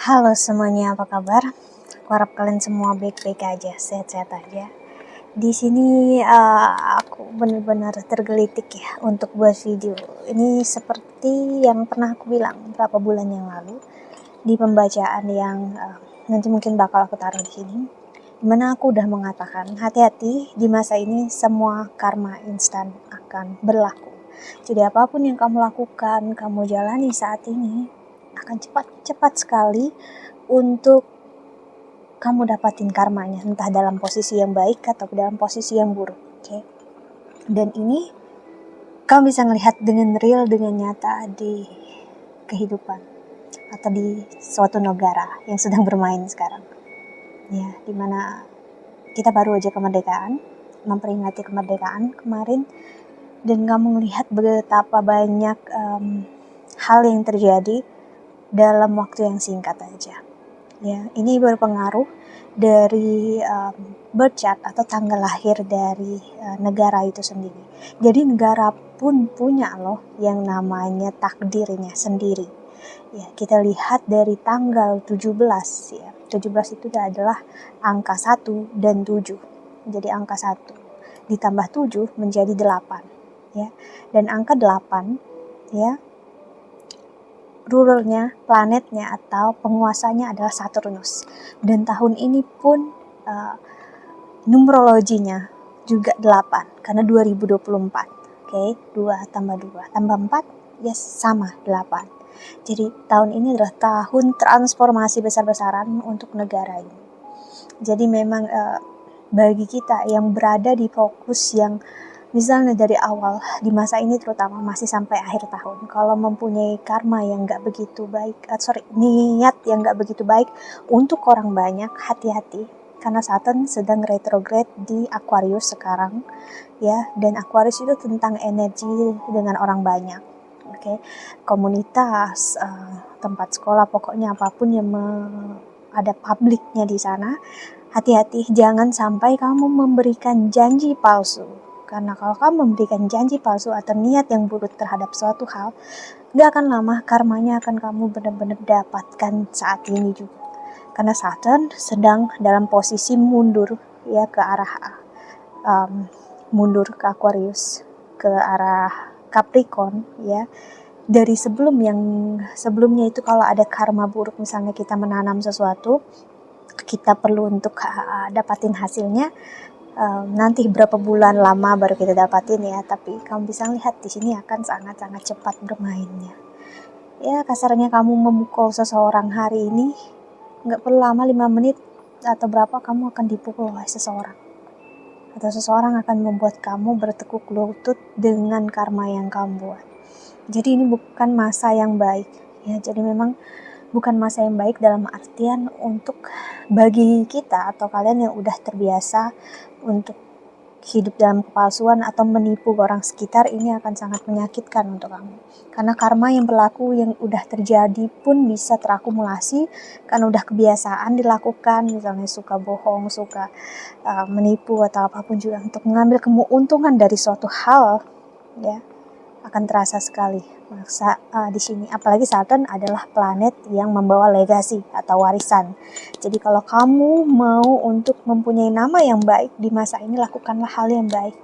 Halo semuanya, apa kabar? Aku harap kalian semua baik-baik aja, sehat-sehat aja. Di sini aku benar-benar tergelitik ya untuk buat video. Ini seperti yang pernah aku bilang beberapa bulan yang lalu di pembacaan yang nanti mungkin bakal aku taruh di sini. Dimana aku udah mengatakan hati-hati di masa ini semua karma instan akan berlaku. Jadi apapun yang kamu lakukan, kamu jalani saat ini akan cepat sekali untuk kamu dapatin karmanya, entah dalam posisi yang baik atau dalam posisi yang buruk. Okay? Dan ini kamu bisa melihat dengan real, dengan nyata di kehidupan atau di suatu negara yang sedang bermain sekarang. Ya, dimana kita baru aja kemerdekaan, memperingati kemerdekaan kemarin, dan kamu melihat betapa banyak hal yang terjadi dalam waktu yang singkat aja. Ya, ini berpengaruh dari birth chart atau tanggal lahir dari negara itu sendiri. Jadi negara pun punya loh yang namanya takdirnya sendiri. Ya, kita lihat dari tanggal 17 ya. 17 itu adalah angka 1 dan 7. Jadi angka 1 ditambah 7 menjadi 8 ya. Dan angka 8 ya, rulernya, planetnya atau penguasanya adalah Saturnus. Dan tahun ini pun numerologinya juga 8 karena 2024. Oke, 2 tambah 2 tambah 4 ya sama 8. Jadi tahun ini adalah tahun transformasi besar-besaran untuk negara ini. Jadi memang bagi kita yang berada di fokus yang misalnya dari awal di masa ini terutama masih sampai akhir tahun, kalau mempunyai karma yang gak begitu baik, niat yang gak begitu baik untuk orang banyak, hati-hati karena Saturn sedang retrograde di Aquarius sekarang ya, dan Aquarius itu tentang energi dengan orang banyak. Oke, komunitas, tempat sekolah, pokoknya apapun yang ada publiknya di sana. Hati-hati, jangan sampai kamu memberikan janji palsu. Karena kalau kamu memberikan janji palsu atau niat yang buruk terhadap suatu hal, gak akan lama karmanya akan kamu benar-benar dapatkan saat ini juga. Karena Saturn sedang dalam posisi mundur ya ke arah mundur ke Aquarius, ke arah Capricorn ya. Dari sebelumnya itu kalau ada karma buruk, misalnya kita menanam sesuatu, kita perlu untuk dapatin hasilnya nanti berapa bulan lama baru kita dapatin ya, tapi kamu bisa lihat di sini akan sangat-sangat cepat bermainnya. Ya, kasarnya kamu memukul seseorang hari ini, nggak perlu lama 5 menit atau berapa kamu akan dipukul oleh seseorang. Atau seseorang akan membuat kamu bertekuk lutut dengan karma yang kamu buat. Jadi ini bukan masa yang baik ya, jadi memang bukan masa yang baik dalam artian untuk bagi kita atau kalian yang udah terbiasa untuk hidup dalam kepalsuan atau menipu orang sekitar. Ini akan sangat menyakitkan untuk kamu. Karena karma yang berlaku yang udah terjadi pun bisa terakumulasi karena udah kebiasaan dilakukan, misalnya suka bohong, suka menipu atau apapun juga untuk mengambil keuntungan dari suatu hal ya, akan terasa sekali di sini. Apalagi Saturn adalah planet yang membawa legasi atau warisan. Jadi kalau kamu mau untuk mempunyai nama yang baik di masa ini, lakukanlah hal yang baik.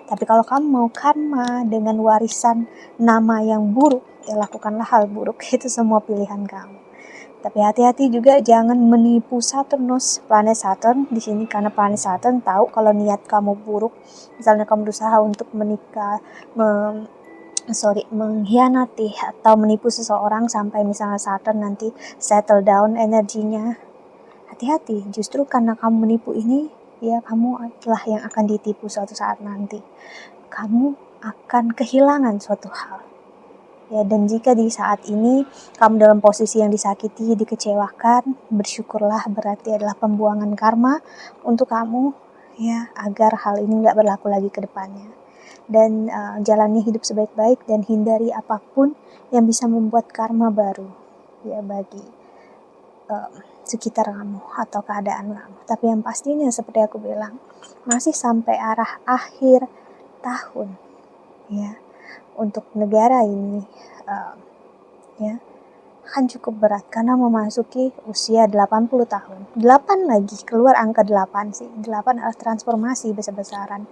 Tapi kalau kamu mau karma dengan warisan nama yang buruk, ya lakukanlah hal buruk. Itu semua pilihan kamu. Tapi hati-hati juga jangan menipu Saturnus, planet Saturn di sini, karena planet Saturn tahu kalau niat kamu buruk. Misalnya kamu berusaha untuk mengkhianati atau menipu seseorang sampai misalnya Saturn nanti settle down energinya. Hati-hati, justru karena kamu menipu ini, ya kamu adalah yang akan ditipu suatu saat nanti. Kamu akan kehilangan suatu hal. Ya, dan jika di saat ini kamu dalam posisi yang disakiti, dikecewakan, bersyukurlah, berarti adalah pembuangan karma untuk kamu ya, agar hal ini gak berlaku lagi ke depannya. Dan jalani hidup sebaik-baik dan hindari apapun yang bisa membuat karma baru ya bagi sekitar kamu atau keadaan kamu. Tapi yang pastinya seperti aku bilang, masih sampai arah akhir tahun ya untuk negara ini ya, akan cukup berat karena memasuki usia 80 tahun. 8 lagi, keluar angka 8 sih. 8 adalah transformasi besar-besaran.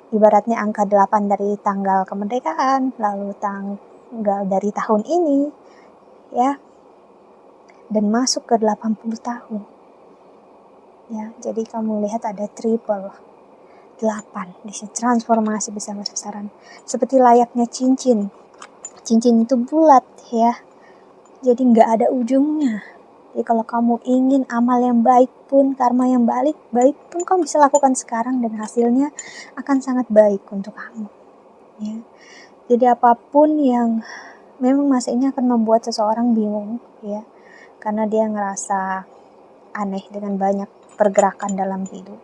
Ibaratnya angka 8 dari tanggal kemerdekaan, lalu tanggal dari tahun ini, ya. Dan masuk ke 80 tahun. Ya, jadi kamu lihat ada triple 8 di sini, transformasi besar-besaran. Seperti layaknya cincin. Cincin itu bulat, ya. Jadi nggak ada ujungnya. Jadi kalau kamu ingin amal yang baik pun, karma yang baik pun kamu bisa lakukan sekarang dan hasilnya akan sangat baik untuk kamu. Ya. Jadi apapun yang memang masa ini akan membuat seseorang bingung, ya, karena dia ngerasa aneh dengan banyak pergerakan dalam hidup.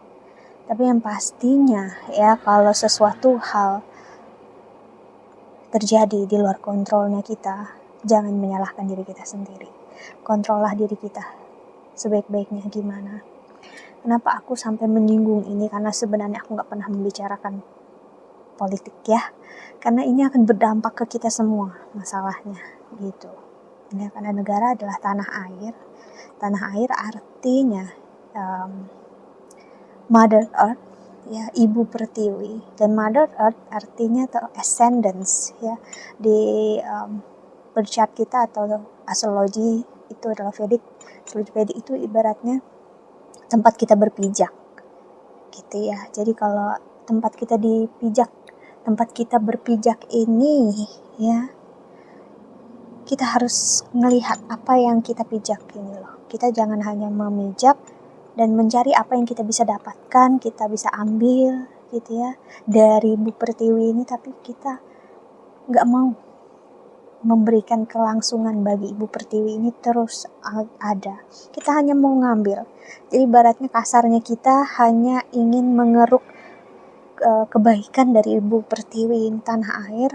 Tapi yang pastinya, ya, kalau sesuatu hal terjadi di luar kontrolnya kita, jangan menyalahkan diri kita sendiri. Kontrollah diri kita sebaik-baiknya gimana. Kenapa aku sampai menyinggung ini? Karena sebenarnya aku gak pernah membicarakan politik, ya. Karena ini akan berdampak ke kita semua masalahnya, gitu. Ya, karena negara adalah tanah air. Tanah air artinya Mother Earth, ya, ibu pertiwi, dan Mother Earth artinya ascendance, ya, di birth chart kita atau astrologi itu adalah Vedic. Astrologi Vedic itu ibaratnya tempat kita berpijak, gitu ya. Jadi kalau tempat kita berpijak ini, ya, kita harus melihat apa yang kita pijak ini loh. Kita jangan hanya memijak dan mencari apa yang kita bisa dapatkan, kita bisa ambil, gitu ya, dari ibu pertiwi ini, tapi kita nggak mau memberikan kelangsungan bagi ibu pertiwi ini terus ada. Kita hanya mau ngambil. Jadi ibaratnya kasarnya kita hanya ingin mengeruk kebaikan dari ibu pertiwi ini, tanah air,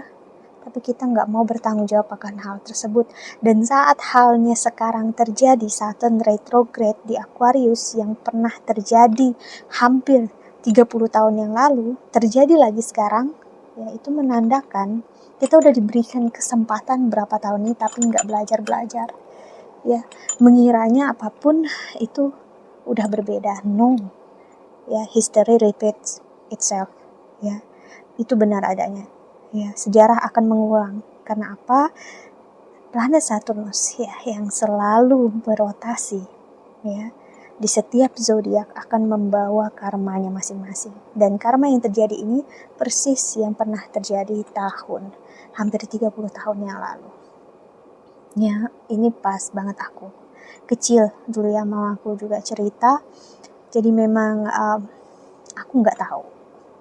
tapi kita nggak mau bertanggung jawab akan hal tersebut. Dan saat halnya sekarang terjadi, Saturn retrograde di Aquarius yang pernah terjadi hampir 30 tahun yang lalu, terjadi lagi sekarang, ya, itu menandakan kita udah diberikan kesempatan berapa tahun ini tapi nggak belajar, ya, mengiranya apapun itu udah berbeda. No, ya, history repeats itself, ya, itu benar adanya. Ya, sejarah akan mengulang. Karena apa? Planet Saturnus, ya, yang selalu berotasi, ya, di setiap zodiak akan membawa karmanya masing-masing. Dan karma yang terjadi ini persis yang pernah terjadi tahun hampir 30 tahun yang lalu. Ya, ini pas banget aku kecil dulu, ya, mamaku juga cerita. Jadi memang aku nggak tahu,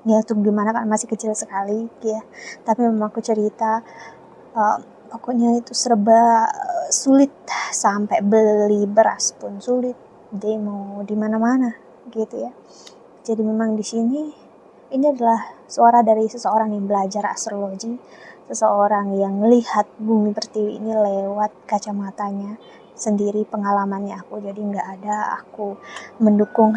ya, untuk gimana kan masih kecil sekali, ya. Tapi memang aku cerita, pokoknya itu serba sulit, sampai beli beras pun sulit, demo di mana-mana, gitu ya. Jadi memang di sini ini adalah suara dari seseorang yang belajar astrologi, seseorang yang melihat bumi pertiwi ini lewat kacamatanya sendiri, pengalamannya aku. Jadi nggak ada aku mendukung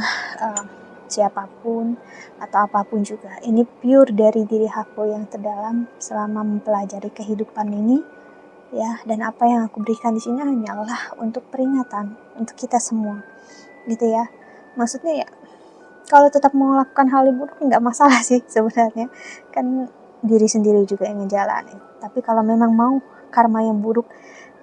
siapapun atau apapun juga. Ini pure dari diri aku yang terdalam selama mempelajari kehidupan ini, ya. Dan apa yang aku berikan di sini hanyalah untuk peringatan untuk kita semua, gitu ya. Maksudnya, ya, kalau tetap mau melakukan hal yang buruk nggak masalah sih sebenarnya, kan diri sendiri juga yang ngejalanin. Tapi kalau memang mau karma yang buruk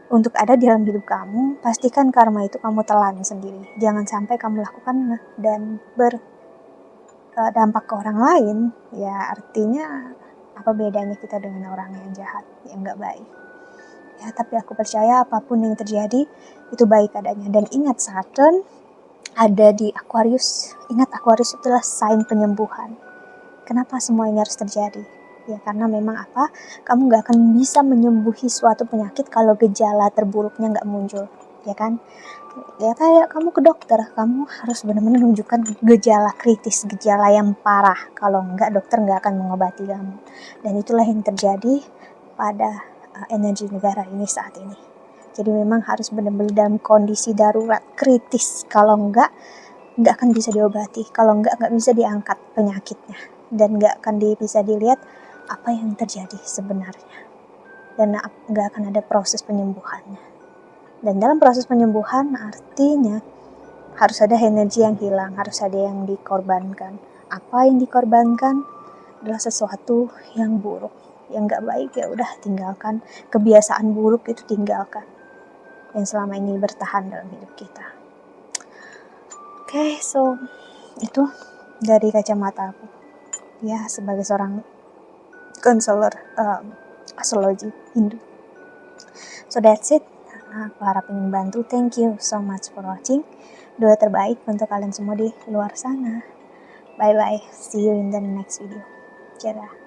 untuk ada di dalam hidup kamu, pastikan karma itu kamu telan sendiri. Jangan sampai kamu lakukan dan berdampak ke orang lain. Ya, artinya apa bedanya kita dengan orang yang jahat, yang nggak baik. Ya, tapi aku percaya apapun yang terjadi itu baik adanya. Dan ingat, Saturn ada di Aquarius. Ingat, Aquarius itulah sign penyembuhan. Kenapa semua ini harus terjadi? Ya, karena memang apa? Kamu gak akan bisa menyembuhi suatu penyakit kalau gejala terburuknya gak muncul, ya kan? Ya, kayak kamu ke dokter, kamu harus benar-benar menunjukkan gejala kritis, gejala yang parah. Kalau enggak, dokter gak akan mengobati kamu. Dan itulah yang terjadi pada energi negara ini saat ini. Jadi memang harus benar-benar dalam kondisi darurat, kritis. Kalau enggak akan bisa diobati. Kalau enggak bisa diangkat penyakitnya. Dan enggak akan bisa dilihat apa yang terjadi sebenarnya. Dan enggak akan ada proses penyembuhannya. Dan dalam proses penyembuhan artinya harus ada energi yang hilang, harus ada yang dikorbankan. Apa yang dikorbankan adalah sesuatu yang buruk, yang gak baik, ya udah tinggalkan. Kebiasaan buruk itu tinggalkan, yang selama ini bertahan dalam hidup kita. Oke, so itu dari kacamata aku ya sebagai seorang konselor astrologi Hindu. So that's it. Aku harap ini membantu. Thank you so much for watching. Doa terbaik untuk kalian semua di luar sana. Bye bye. See you in the next video. Dadah.